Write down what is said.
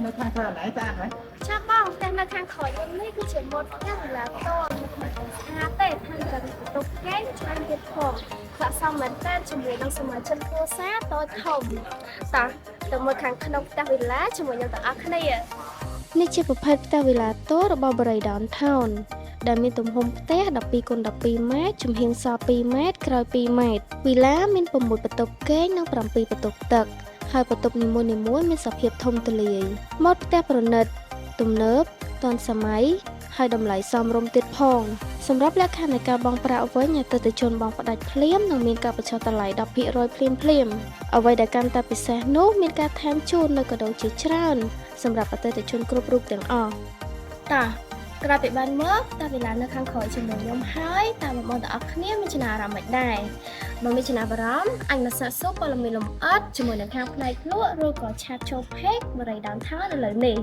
នៅខាងក្រៅណៃស្អាតไหมចាបងតែនៅខាងក្រោយយើងនេះគឺជាម៉ូតផ្ទះវិឡាតូមិនស្អាតទេខាងទាំងបន្ទប់គេច្រើនទៀតផងស័ក្តិសមមែនតើជាមួយនឹងសមាជិកគ្រួសារតូចធំតោះទៅមើលខាងក្នុងផ្ទះវិឡាជាមួយនឹងទាំងអស់គ្នានេះជាប្រភេទផ្ទះវិឡាតូរបស់បរិយា Downtown ដែលមានទំហំផ្ទះ12x12 ម៉ែត្រចំហៀងសល់2ម៉ែត្រក្រោយ2ម៉ែត្រវិឡាមាន6បន្ទប់គេងនិង7បន្ទប់ទឹកហើយបន្ទប់នីមួយៗមានសភាពធំទូលាយម៉ូដផ្ទះប្រណិតទំនើបទាន់សម័យហើយតម្លៃសមរម្យទៀតផងសម្រាប់លក្ខខណ្ឌនៃការបង់ប្រាក់វិញអតិថិជនបង់ផ្ដាច់ភ្លាមនិងមានការបញ្ចុះតម្លៃ 10% ភ្លាមអ្វីដែលកាន់តែពិសេសនោះមានការថែមជូននៅកាដូជាច្រើនសម្រាប់អតិថិជនគ្រប់រូបទាំងអស់តោះក្រោយពីបានមកតាវិឡានៅខាងក្រោយជាមួយខ្ញុំហើយតើបងទាំងអស់គ្នាមានចំណារអារម្មណ៍មិនដែរបើមានចំណាប់អារម្មណ៍អញមកសាកសួរព័ត៌មានលម្អិតជាមួយនឹងខាងផ្នែកលក់ឬក៏ឆាតចូល Page បរិយា Downtown ឥឡូវនេះ